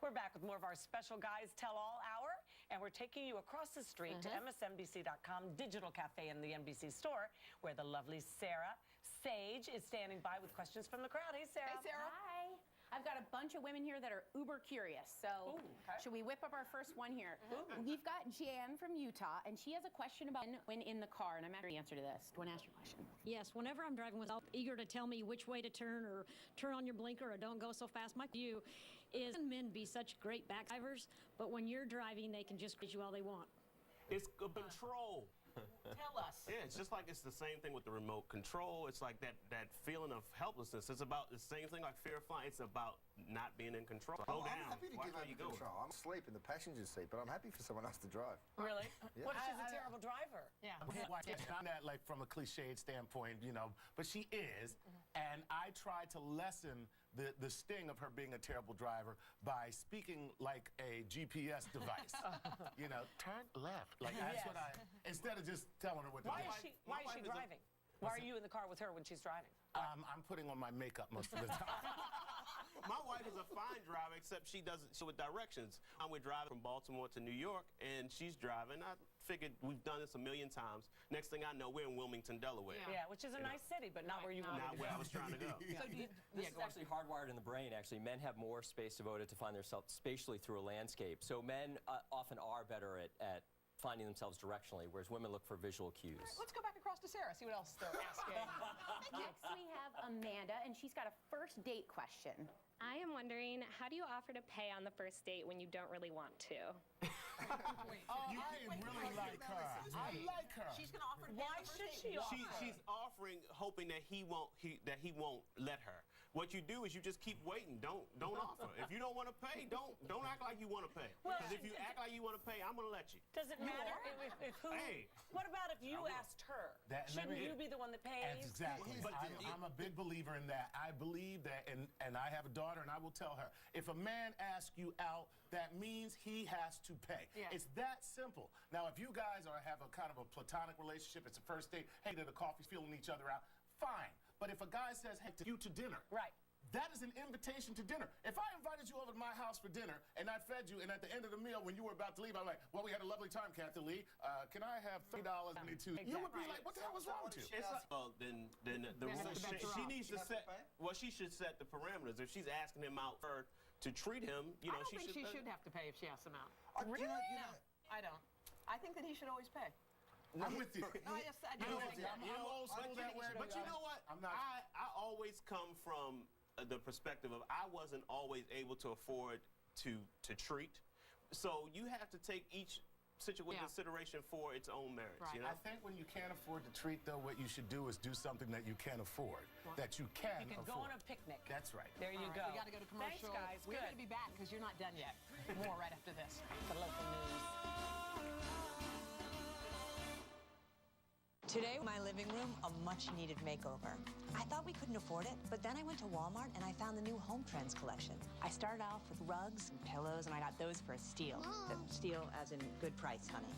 We're back with more of our special Guys Tell All Hour, and we're taking you across the street to MSNBC.com Digital Cafe in the NBC store, where the lovely Sarah Sage is standing by with questions from the crowd. Hey, Sarah. Hey, Sarah. Hi. I've got a bunch of women here that are uber curious. So should we whip up our first one here? We've got Jan from Utah, and she has a question about when in the car, and I'm after the answer to this. Do you want to ask your question? Yes, whenever I'm driving without eager to tell me which way to turn or turn on your blinker or don't go so fast, my view is men be such great back drivers, but when you're driving, they can just cruise you all they want. It's control. Tell us. Yeah, it's just like it's the same thing with the remote control. It's like that feeling of helplessness. It's about the same thing like fear of flying. It's about not being in control. Slow down. I'm happy to give up the control. I'm asleep in the passenger seat, but I'm happy for someone else to drive. Really? Yeah. What if she's a terrible driver? Yeah. Not that like from a cliched standpoint, you know, but she is, and I try to lessen the sting of her being a terrible driver by speaking like a GPS device. You know, turn left. Like that's what I, instead of just telling her what to do. Why is she driving? Why are you in the car with her when she's driving? I'm putting on my makeup most of the time. My wife is a fine driver, except she doesn't show with directions. We're driving from Baltimore to New York, and she's driving. I figured we've done this a million times. Next thing I know, we're in Wilmington, Delaware. Yeah, which is a nice city, but not where you want to Not be. where I was trying to go. So do you, This is actually hardwired in the brain, actually. Men have more space devoted to find themselves spatially through a landscape. So men often are better at finding themselves directionally, whereas women look for visual cues. Let's go back across to Sarah, see what else they're asking. Next, we have Amanda, and she's got a first date question. I am wondering, how do you offer to pay on the first date when you don't really want to? You didn't really like her. I like her. She's going to offer to pay Why on the first should date. she offer? She's offering, hoping that he won't let her. What you do is you just keep waiting. Don't offer. If you don't want to pay, don't act like you want to pay. Well, Because if you act like you want to pay, I'm gonna let you. Does it matter if who? Hey. What about if you asked her? Shouldn't you be the one that pays? That's exactly. But I'm a big believer in that. I believe that, and I have a daughter, and I will tell her, if a man asks you out, that means he has to pay. Yeah. It's that simple. Now, if you guys have a kind of a platonic relationship, it's a first date, hey, they're the coffee, feeling each other out, fine. But if a guy says, hey, take you to dinner, Right. that is an invitation to dinner. If I invited you over to my house for dinner and I fed you, and at the end of the meal, when you were about to leave, I'm like, well, we had a lovely time, Kathy Lee. Can I have $3.22? You would be like, what the hell was wrong with you? It's like, well, then the rule, she needs to set. Well, she should set the parameters. If she's asking him out for to treat him, you know, I don't think she should have to pay if she asks him out. Really? No, I don't. I think that he should always pay. I'm with you. No, I just, I You know, don't think I'm old school that way, But you know what? I'm not. I always come from the perspective of I wasn't always able to afford to treat. So you have to take each situation consideration for its own merits. Right. You know? I think when you can't afford to treat, though, what you should do is do something that you can afford, that you can You can afford. go on a picnic. That's right. There you All right, go. we got to go to commercial. Thanks, guys. We're going to be back because you're not done yet. More right after this. The local news. Today, my living room, a much-needed makeover. I thought we couldn't afford it, but then I went to Walmart and I found the new Home Trends collection. I started off with rugs and pillows, and I got those for a steal. Steal as in good price, honey.